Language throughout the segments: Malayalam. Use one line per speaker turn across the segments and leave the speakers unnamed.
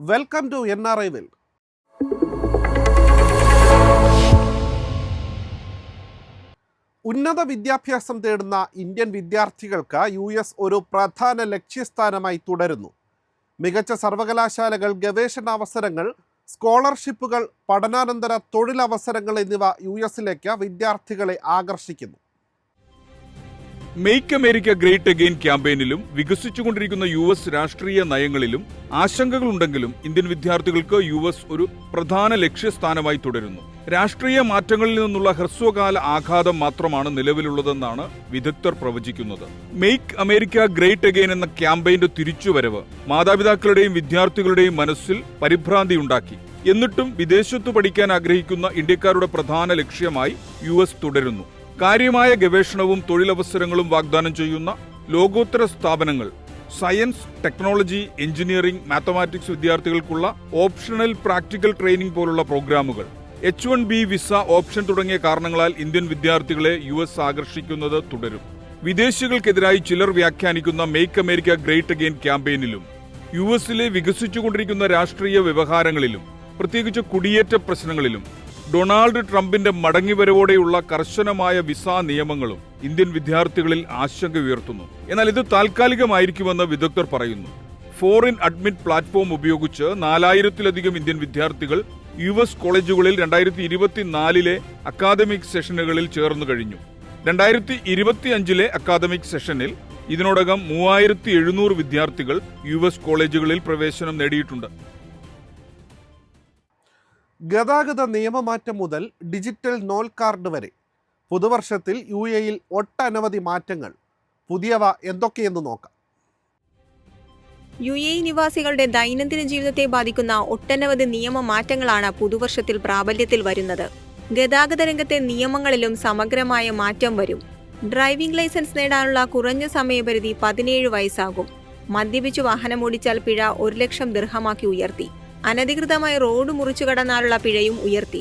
Welcome to NRI world. ഉന്നത വിദ്യാഭ്യാസം തേടുന്ന ഇന്ത്യൻ വിദ്യാർത്ഥികൾക്ക് US ഒരു പ്രധാന ലക്ഷ്യസ്ഥാനമായി തുടരുന്നു. മികച്ച സർവകലാശാലകൾ, ഗവേഷണാവസരങ്ങൾ, സ്കോളർഷിപ്പുകൾ, പഠനാനന്തര തൊഴിലവസരങ്ങൾ എന്നിവ USലേക്ക് വിദ്യാർത്ഥികളെ ആകർഷിക്കുന്നു.
മെയ്ക്ക് അമേരിക്ക ഗ്രേറ്റ് അഗെയിൻ ക്യാമ്പയിനിലും വികസിച്ചുകൊണ്ടിരിക്കുന്ന US രാഷ്ട്രീയ നയങ്ങളിലും ആശങ്കകളുണ്ടെങ്കിലും ഇന്ത്യൻ വിദ്യാർത്ഥികൾക്ക് US ഒരു പ്രധാന ലക്ഷ്യസ്ഥാനമായി തുടരുന്നു. രാഷ്ട്രീയ മാറ്റങ്ങളിൽ നിന്നുള്ള ഹ്രസ്വകാല ആഘാതം മാത്രമാണ് നിലവിലുള്ളതെന്നാണ് വിദഗ്ധർ പ്രവചിക്കുന്നത്. മെയ്ക്ക് അമേരിക്ക ഗ്രേറ്റ് അഗെയിൻ എന്ന ക്യാമ്പയിന്റെ തിരിച്ചുവരവ് മാതാപിതാക്കളുടെയും വിദ്യാർത്ഥികളുടെയും മനസ്സിൽ പരിഭ്രാന്തിയുണ്ടാക്കി. എന്നിട്ടും വിദേശത്തു പഠിക്കാൻ ആഗ്രഹിക്കുന്ന ഇന്ത്യക്കാരുടെ പ്രധാന ലക്ഷ്യമായി US തുടരുന്നു. കാര്യമായ ഗവേഷണവും തൊഴിലവസരങ്ങളും വാഗ്ദാനം ചെയ്യുന്ന ലോകോത്തര സ്ഥാപനങ്ങൾ, സയൻസ്, ടെക്നോളജി, എഞ്ചിനീയറിംഗ്, മാത്തമാറ്റിക്സ് വിദ്യാർത്ഥികൾക്കുള്ള ഓപ്ഷണൽ പ്രാക്ടിക്കൽ ട്രെയിനിംഗ് പോലുള്ള പ്രോഗ്രാമുകൾ, H-1B വിസ ഓപ്ഷൻ തുടങ്ങിയ കാരണങ്ങളാൽ ഇന്ത്യൻ വിദ്യാർത്ഥികളെ US ആകർഷിക്കുന്നത് തുടരും. വിദേശികൾക്കെതിരായി ചിലർ വ്യാഖ്യാനിക്കുന്ന മെയ്ക്ക് അമേരിക്ക ഗ്രേറ്റ് അഗെയിൻ ക്യാമ്പയിനിലും USലെ വികസിച്ചുകൊണ്ടിരിക്കുന്ന രാഷ്ട്രീയ വ്യവഹാരങ്ങളിലും പ്രത്യേകിച്ച് കുടിയേറ്റ പ്രശ്നങ്ങളിലും ഡൊണാൾഡ് ട്രംപിന്റെ മടങ്ങിവരവോടെയുള്ള കർശനമായ വിസ നിയമങ്ങളും ഇന്ത്യൻ വിദ്യാർത്ഥികളിൽ ആശങ്ക ഉയർത്തുന്നു. എന്നാൽ ഇത് താൽക്കാലികമായിരിക്കുമെന്ന് വിദഗ്ധർ പറയുന്നു. ഫോറിൻ അഡ്മിറ്റ് പ്ലാറ്റ്ഫോം ഉപയോഗിച്ച് 4000-ലധികം ഇന്ത്യൻ വിദ്യാർത്ഥികൾ US കോളേജുകളിൽ 2024 അക്കാദമിക് സെഷനുകളിൽ ചേർന്നു കഴിഞ്ഞു. 2025 അക്കാദമിക് സെഷനിൽ ഇതിനോടകം 3700 വിദ്യാർത്ഥികൾ US കോളേജുകളിൽ പ്രവേശനം നേടിയിട്ടുണ്ട്.
ഗതാഗത നിയമമാറ്റം മുതൽ ഡിജിറ്റൽ നോൾ കാർഡ് വരെ പുതുവർഷത്തിൽ UAE ഒട്ടനവധി മാറ്റങ്ങൾ. പുതിയവ എന്തൊക്കെയെന്ന് നോക്കാം.
UAE നിവാസികളുടെ ദൈനംദിന ജീവിതത്തെ ബാധിക്കുന്ന ഒട്ടനവധി നിയമമാറ്റങ്ങളാണ് പുതുവർഷത്തിൽ പ്രാബല്യത്തിൽ വരുന്നത്. ഗതാഗത രംഗത്തെ നിയമങ്ങളിലും സമഗ്രമായ മാറ്റം വരും. ഡ്രൈവിംഗ് ലൈസൻസ് നേടാനുള്ള കുറഞ്ഞ സമയപരിധി 17 വയസ്സാകും. മദ്യപിച്ചു വാഹനമോടിച്ചാൽ പിഴ 1 ലക്ഷം ദിർഹമാക്കി ഉയർത്തി. അനധികൃതമായി റോഡ് മുറിച്ചു കടന്നാലുള്ള പിഴയും ഉയർത്തി.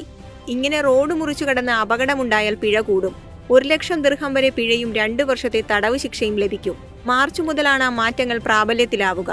ഇങ്ങനെ റോഡ് മുറിച്ചു കടന്ന് അപകടമുണ്ടായാൽ പിഴ കൂടും. 1 ലക്ഷം ദിർഹം വരെ പിഴയും 2 വർഷത്തെ തടവ് ശിക്ഷയും ലഭിക്കും. മാർച്ച് മുതലാണ് മാറ്റങ്ങൾ പ്രാബല്യത്തിലാവുക.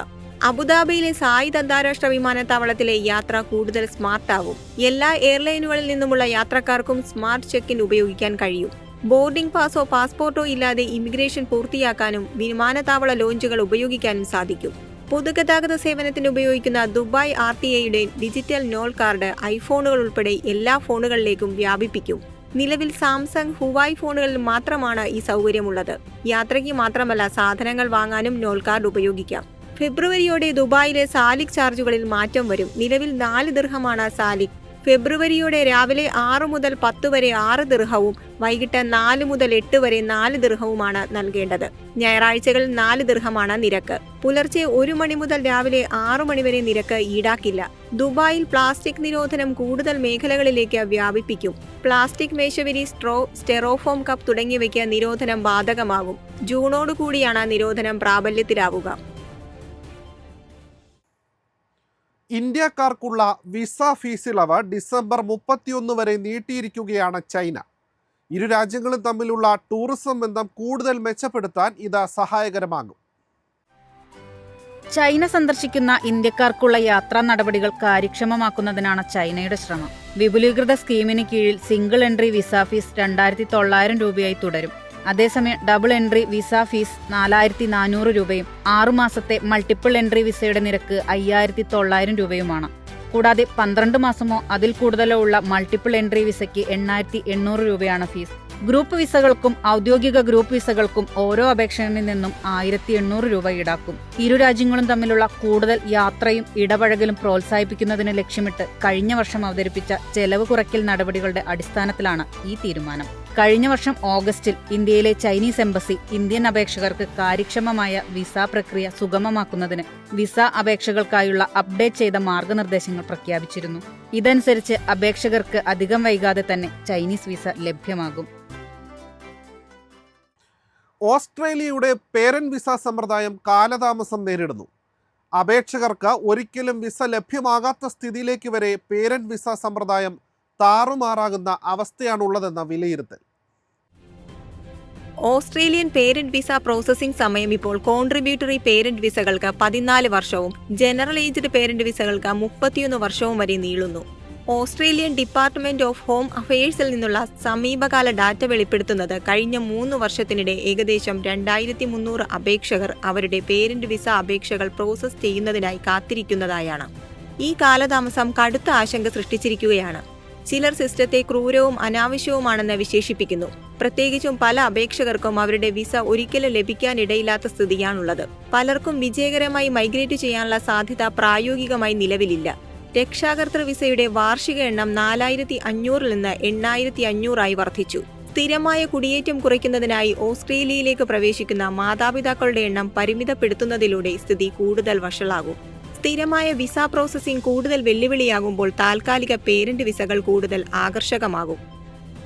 അബുദാബിയിലെ സായിദ് അന്താരാഷ്ട്ര വിമാനത്താവളത്തിലെ യാത്ര കൂടുതൽ സ്മാർട്ടാവും. എല്ലാ എയർലൈനുകളിൽ നിന്നുമുള്ള യാത്രക്കാർക്കും സ്മാർട്ട് ചെക്ക് ഇൻ ഉപയോഗിക്കാൻ കഴിയും. ബോർഡിംഗ് പാസോ പാസ്പോർട്ടോ ഇല്ലാതെ ഇമിഗ്രേഷൻ പൂർത്തിയാക്കാനും വിമാനത്താവള ലോഞ്ചുകൾ ഉപയോഗിക്കാനും സാധിക്കും. പൊതുഗതാഗത സേവനത്തിന് ഉപയോഗിക്കുന്ന Dubai RTA digital Nol card ഐഫോണുകൾ ഉൾപ്പെടെ എല്ലാ ഫോണുകളിലേക്കും വ്യാപിപ്പിക്കും. നിലവിൽ സാംസങ്, ഹുവായ് ഫോണുകളിൽ മാത്രമാണ് ഈ സൗകര്യമുള്ളത്. യാത്രയ്ക്ക് മാത്രമല്ല, സാധനങ്ങൾ വാങ്ങാനും നോൾ കാർഡ് ഉപയോഗിക്കാം. ഫെബ്രുവരിയോടെ ദുബായിലെ സാലിക് ചാർജുകളിൽ മാറ്റം വരും. നിലവിൽ 4 ദിർഹമാണ് സാലിക്. ഫെബ്രുവരിയോടെ രാവിലെ 6 മുതൽ 10 വരെ 6 ദിർഹവും വൈകിട്ട് 4 മുതൽ 8 വരെ 4 ദിർഹവുമാണ് നൽകേണ്ടത്. ഞായറാഴ്ചകളിൽ 4 ദിർഹമാണ് നിരക്ക്. പുലർച്ചെ 1 മണി മുതൽ രാവിലെ 6 മണി വരെ നിരക്ക് ഈടാക്കില്ല. ദുബായിൽ പ്ലാസ്റ്റിക് നിരോധനം കൂടുതൽ മേഖലകളിലേക്ക് വ്യാപിപ്പിക്കും. പ്ലാസ്റ്റിക് മേശവിരി, സ്ട്രോ, സ്റ്റെറോഫോം കപ്പ് തുടങ്ങിയവയ്ക്ക് നിരോധനം ബാധകമാകും. ജൂണോടുകൂടിയാണ് നിരോധനം പ്രാബല്യത്തിലാവുക.
ഇന്ത്യക്കാർക്കുള്ള വിസ ഫീസ് ഇളവ് ഡിസംബർ 31 വരെ നീട്ടിയിരിക്കുകയാണ് ചൈന. ഇരു രാജ്യങ്ങളും തമ്മിലുള്ള ടൂറിസം ബന്ധം കൂടുതൽ മെച്ചപ്പെടുത്താൻ ഇത് സഹായകരമാകും.
ചൈന സന്ദർശിക്കുന്ന ഇന്ത്യക്കാർക്കുള്ള യാത്രാ നടപടികൾ കാര്യക്ഷമമാക്കുന്നതിനാണ് ചൈനയുടെ ശ്രമം. വിപുലീകൃത സ്കീമിന് കീഴിൽ സിംഗിൾ എൻട്രി വിസ ഫീസ് 2,900 രൂപയായി തുടരും. അതേസമയം ഡബിൾ എൻട്രി വിസ ഫീസ് 4,400 രൂപയും 6 മാസത്തെ മൾട്ടിപ്പിൾ എൻട്രി വിസയുടെ നിരക്ക് 5,900 രൂപയുമാണ്. കൂടാതെ 12 മാസമോ അതിൽ കൂടുതലോ ഉള്ള മൾട്ടിപ്പിൾ എൻട്രി വിസയ്ക്ക് 8,800 രൂപയാണ് ഫീസ്. ഗ്രൂപ്പ് വിസകൾക്കും ഔദ്യോഗിക ഗ്രൂപ്പ് വിസകൾക്കും ഓരോ അപേക്ഷകനിൽ നിന്നും 1,800 രൂപ ഈടാക്കും. ഇരു രാജ്യങ്ങളും തമ്മിലുള്ള കൂടുതൽ യാത്രയും ഇടപഴകലും പ്രോത്സാഹിപ്പിക്കുന്നതിന് ലക്ഷ്യമിട്ട് കഴിഞ്ഞ വർഷം അവതരിപ്പിച്ച ചെലവ് കുറയ്ക്കൽ നടപടികളുടെ അടിസ്ഥാനത്തിലാണ് ഈ തീരുമാനം. കഴിഞ്ഞ വർഷം ഓഗസ്റ്റിൽ ഇന്ത്യയിലെ ചൈനീസ് എംബസി ഇന്ത്യൻ അപേക്ഷകർക്ക് കാര്യക്ഷമമായ വിസ പ്രക്രിയ സുഗമമാക്കുന്നതിന് വിസ അപേക്ഷകൾക്കായുള്ള അപ്ഡേറ്റ് ചെയ്ത മാർഗനിർദ്ദേശങ്ങൾ പ്രഖ്യാപിച്ചിരുന്നു. ഇതനുസരിച്ച് അപേക്ഷകർക്ക് അധികം വൈകാതെ തന്നെ ചൈനീസ് വിസ ലഭ്യമാകും.
ഓസ്ട്രേലിയയുടെ പേരന്റ് വിസ സമ്പ്രദായം കാലതാമസം നേരിടുന്നു. അപേക്ഷകർക്ക് ഒരിക്കലും വിസ ലഭ്യമാകാത്ത സ്ഥിതിയിലേക്ക് വരെ പേരന്റ് വിസ സമ്പ്രദായം താറുമാറാകുന്ന അവസ്ഥയാണുള്ളതെന്ന വിലയിരുത്തൽ.
ഓസ്ട്രേലിയൻ പേരന്റ് വിസ പ്രോസസ്സിംഗ് സമയം ഇപ്പോൾ കോൺട്രിബ്യൂട്ടറി പേരന്റ് വിസകൾക്ക് 14 വർഷവും ജനറൽ ഏജ്ഡ് പേരന്റ് വിസകൾക്ക് 31 വർഷവും വരെ നീളുന്നു. ഓസ്ട്രേലിയൻ ഡിപ്പാർട്ട്മെന്റ് ഓഫ് ഹോം അഫയേഴ്സിൽ നിന്നുള്ള സമീപകാല ഡാറ്റ വെളിപ്പെടുത്തുന്നത് കഴിഞ്ഞ 3 വർഷത്തിനിടെ ഏകദേശം 2300 അപേക്ഷകർ അവരുടെ പേരന്റ് വിസ അപേക്ഷകൾ പ്രോസസ് ചെയ്യുന്നതിനായി കാത്തിരിക്കുന്നതായാണ്. ഈ കാലതാമസം കടുത്ത ആശങ്ക സൃഷ്ടിച്ചിരിക്കുകയാണ്. ചിലർ സിസ്റ്റത്തെ ക്രൂരവും അനാവശ്യവുമാണെന്ന് വിശേഷിപ്പിക്കുന്നു. പ്രത്യേകിച്ചും പല അപേക്ഷകർക്കും അവരുടെ വിസ ഒരിക്കലും ലഭിക്കാനിടയില്ലാത്ത സ്ഥിതിയാണുള്ളത്. പലർക്കും വിജയകരമായി മൈഗ്രേറ്റ് ചെയ്യാനുള്ള സാധ്യത പ്രായോഗികമായി നിലവിലില്ല. രക്ഷാകർതൃ വിസയുടെ വാർഷിക എണ്ണം 4500 നിന്ന് 8500 വർദ്ധിച്ചു. സ്ഥിരമായ കുടിയേറ്റം കുറയ്ക്കുന്നതിനായി ഓസ്ട്രേലിയയിലേക്ക് പ്രവേശിക്കുന്ന മാതാപിതാക്കളുടെ എണ്ണം പരിമിതപ്പെടുത്തുന്നതിലൂടെ സ്ഥിതി കൂടുതൽ വഷളാകും. സ്ഥിരമായ വിസ പ്രോസസ്സിംഗ് കൂടുതൽ വെല്ലുവിളിയാകുമ്പോൾ താൽക്കാലിക പേരന്റ് വിസകൾ കൂടുതൽ ആകർഷകമാകും.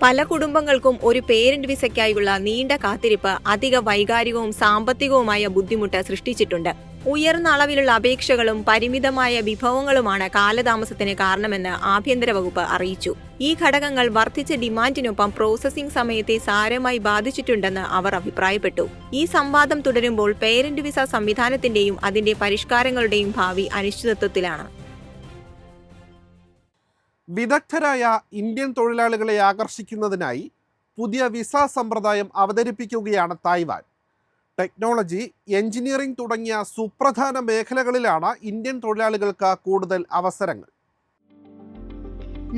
പല കുടുംബങ്ങൾക്കും ഒരു പേരന്റ് വിസയ്ക്കായുള്ള നീണ്ട കാത്തിരിപ്പ് അധിക വൈകാരികവും സാമ്പത്തികവുമായ ബുദ്ധിമുട്ട് സൃഷ്ടിച്ചിട്ടുണ്ട്. ഉയർന്ന അളവിലുള്ള അപേക്ഷകളും പരിമിതമായ വിഭവങ്ങളുമാണ് കാലതാമസത്തിന് കാരണമെന്ന് ആഭ്യന്തര വകുപ്പ് അറിയിച്ചു. ഈ ഘടകങ്ങൾ വർദ്ധിച്ച ഡിമാൻഡിനൊപ്പം പ്രോസസ്സിംഗ് സമയത്തെ സാരമായി ബാധിച്ചിട്ടുണ്ടെന്ന് അവർ അഭിപ്രായപ്പെട്ടു. ഈ സംവാദം തുടരുമ്പോൾ പേരന്റ് വിസ സംവിധാനത്തിന്റെയും അതിന്റെ പരിഷ്കാരങ്ങളുടെയും ഭാവി അനിശ്ചിതത്വത്തിലാണ്.
വിദഗ്ധരായ ഇന്ത്യൻ തൊഴിലാളികളെ ആകർഷിക്കുന്നതിനായി പുതിയ വിസ സമ്പ്രദായം അവതരിപ്പിക്കുകയാണ് തായ്വാൻ. ടെക്നോളജി, എഞ്ചിനീയറിംഗ് തുടങ്ങിയ സുപ്രധാന മേഖലകളിലാണ് ഇന്ത്യൻ തൊഴിലാളികൾക്ക് കൂടുതൽ അവസരങ്ങൾ.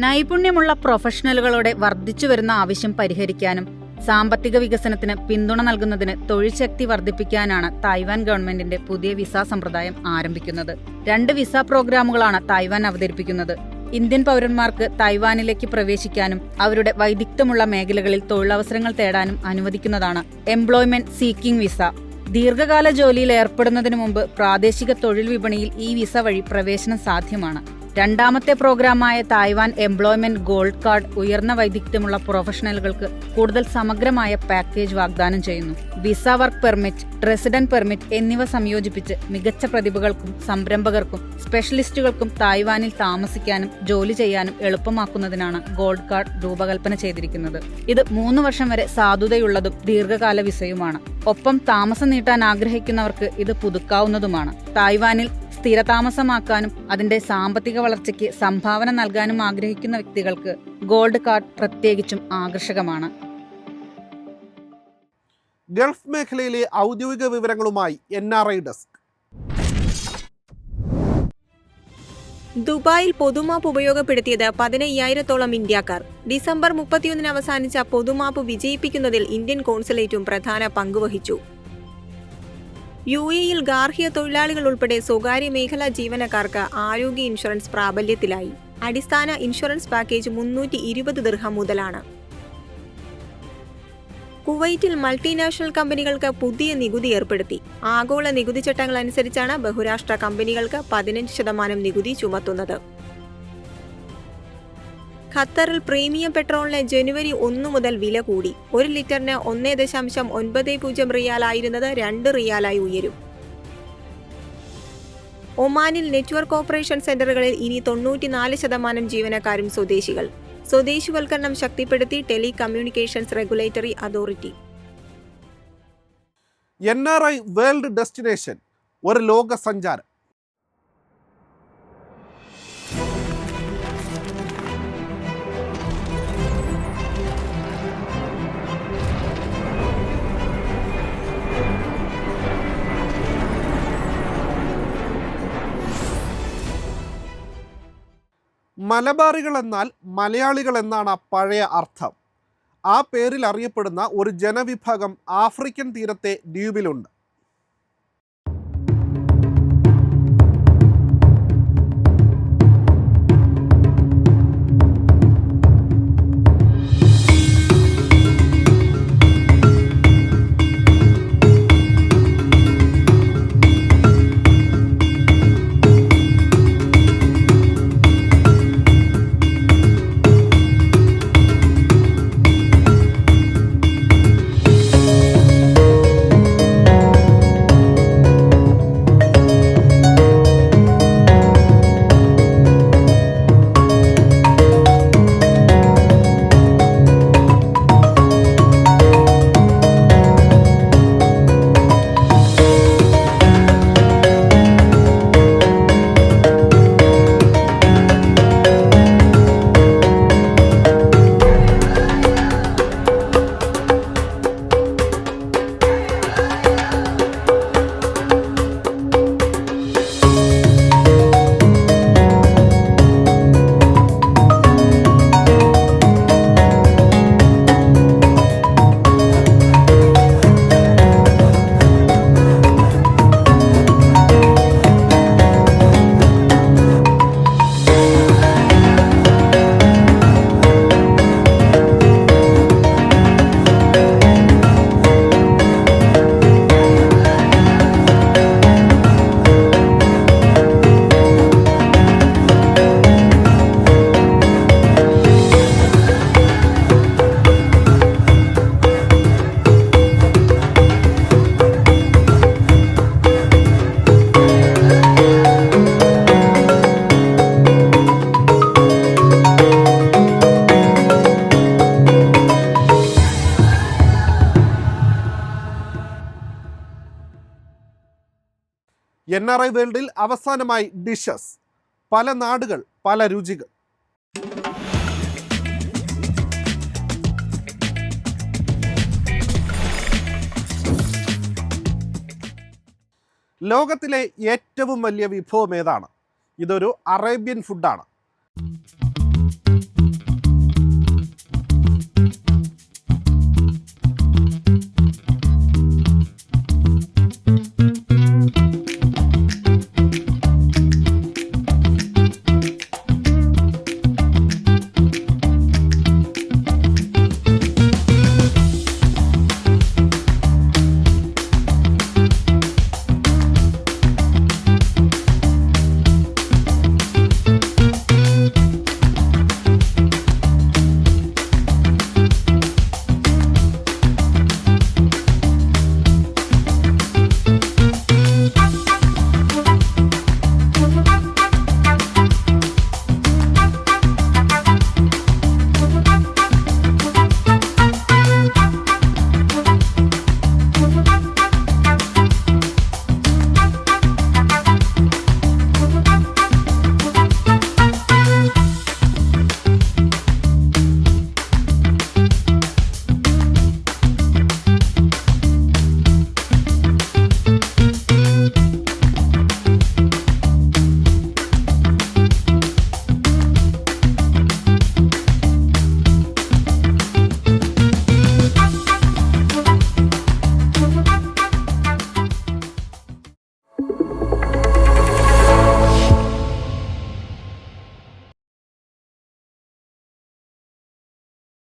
നൈപുണ്യമുള്ള പ്രൊഫഷണലുകളുടെ വർദ്ധിച്ചുവരുന്ന ആവശ്യം പരിഹരിക്കാനും സാമ്പത്തിക വികസനത്തിന് പിന്തുണ നൽകുന്നതിന് തൊഴിൽ ശക്തി വർദ്ധിപ്പിക്കാനാണ് തായ്വാൻ ഗവൺമെന്റിന്റെ പുതിയ വിസ സമ്പ്രദായം ആരംഭിക്കുന്നത്. 2 വിസ പ്രോഗ്രാമുകളാണ് തായ്വാൻ അവതരിപ്പിക്കുന്നത്. ഇന്ത്യൻ പൗരന്മാർക്ക് തായ്വാനിലേക്ക് പ്രവേശിക്കാനും അവരുടെ വൈദഗ്ധ്യമുള്ള മേഖലകളിൽ തൊഴിലവസരങ്ങൾ തേടാനും അനുവദിക്കുന്നതാണ് എംപ്ലോയ്മെന്റ് സീക്കിംഗ് വിസ. ദീർഘകാല ജോലിയിൽ ഏർപ്പെടുന്നതിനു മുമ്പ് പ്രാദേശിക തൊഴിൽ വിപണിയിൽ ഈ വിസ വഴി പ്രവേശനം സാധ്യമാണ്. രണ്ടാമത്തെ പ്രോഗ്രാമായ തായ്വാൻ എംപ്ലോയ്മെന്റ് ഗോൾഡ് കാർഡ് ഉയർന്ന വൈദഗ്ധ്യമുള്ള പ്രൊഫഷണലുകൾക്ക് കൂടുതൽ സമഗ്രമായ പാക്കേജ് വാഗ്ദാനം ചെയ്യുന്നു. Visa work permit, resident permit എന്നിവ സംയോജിപ്പിച്ച് മികച്ച പ്രതിഭകൾക്കും സംരംഭകർക്കും സ്പെഷ്യലിസ്റ്റുകൾക്കും തായ്വാനിൽ താമസിക്കാനും ജോലി ചെയ്യാനും എളുപ്പമാക്കുന്നതിനാണ് ഗോൾഡ് കാർഡ് രൂപകൽപ്പന ചെയ്തിരിക്കുന്നത്. ഇത് 3 വർഷം വരെ സാധുതയുള്ളതും ദീർഘകാല വിസയുമാണ്. ഒപ്പം താമസം നീട്ടാൻ ആഗ്രഹിക്കുന്നവർക്ക് ഇത് പുതുക്കാവുന്നതുമാണ്. തായ്വാനിൽ സ്ഥിരതാമസമാക്കാനും അതിന്റെ സാമ്പത്തിക വളർച്ചയ്ക്ക് സംഭാവന നൽകാനും ആഗ്രഹിക്കുന്ന വ്യക്തികൾക്ക് ഗോൾഡ് കാർഡ് പ്രത്യേകിച്ചും ആകർഷകമാണ്.
ഗൾഫ് മേഖലയിലെ ഔദ്യോഗിക വിവരങ്ങളുമായി NRI ഡെസ്ക്.
ദുബായിൽ പൊതുമാപ്പ് ഉപയോഗപ്പെടുത്തിയത് 15,000-ഓളം ഇന്ത്യക്കാർ. ഡിസംബർ 31 അവസാനിച്ച പൊതുമാപ്പ് വിജയിപ്പിക്കുന്നതിൽ ഇന്ത്യൻ കോൺസുലേറ്റും പ്രധാന പങ്കുവഹിച്ചു. UAE-യിൽ ഗാർഹിക തൊഴിലാളികൾ ഉൾപ്പെടെ സ്വകാര്യ മേഖലാ ജീവനക്കാർക്ക് ആരോഗ്യ ഇൻഷുറൻസ് പ്രാബല്യത്തിലായി. അടിസ്ഥാന ഇൻഷുറൻസ് പാക്കേജ് 320 ദിർഹം മുതലാണ്. കുവൈറ്റിൽ മൾട്ടിനാഷണൽ കമ്പനികൾക്ക് പുതിയ നികുതി ഏർപ്പെടുത്തി. ആഗോള നികുതി ചട്ടങ്ങൾ അനുസരിച്ചാണ് ബഹുരാഷ്ട്ര കമ്പനികൾക്ക് 15% നികുതി ചുമത്തുന്നത്. ഖത്തറിൽ പ്രീമിയം പെട്രോളിന് ജനുവരി 1 മുതൽ വില കൂടി. 1 ലിറ്ററിന് 1.90 റിയാലായിരുന്നത് 2 റിയാലായി ഉയരും. ഒമാനിൽ നെറ്റ്വർക്ക് ഓപ്പറേഷൻ സെന്ററുകളിൽ ഇനി 94% ജീവനക്കാരും സ്വദേശികൾ. സ്വദേശിവൽക്കരണം ശക്തിപ്പെടുത്തി tele communications regulatory authority.
NRI world destination, ഒരു ലോക സഞ്ചാരം. മലബാറികൾ എന്നാൽ മലയാളികൾ എന്നാണ് പഴയ അർത്ഥം. ആ പേരിൽ അറിയപ്പെടുന്ന ഒരു ജനവിഭാഗം ആഫ്രിക്കൻ തീരത്തെ ദ്വീപിലുണ്ട്. NRI വേൾഡിൽ അവസാനമായി ഡിഷസ്. പല നാടുകൾ, പല രുചികൾ. ലോകത്തിലെ ഏറ്റവും വലിയ വിഭവം ഏതാണ്? ഇതൊരു അറേബ്യൻ ഫുഡാണ്.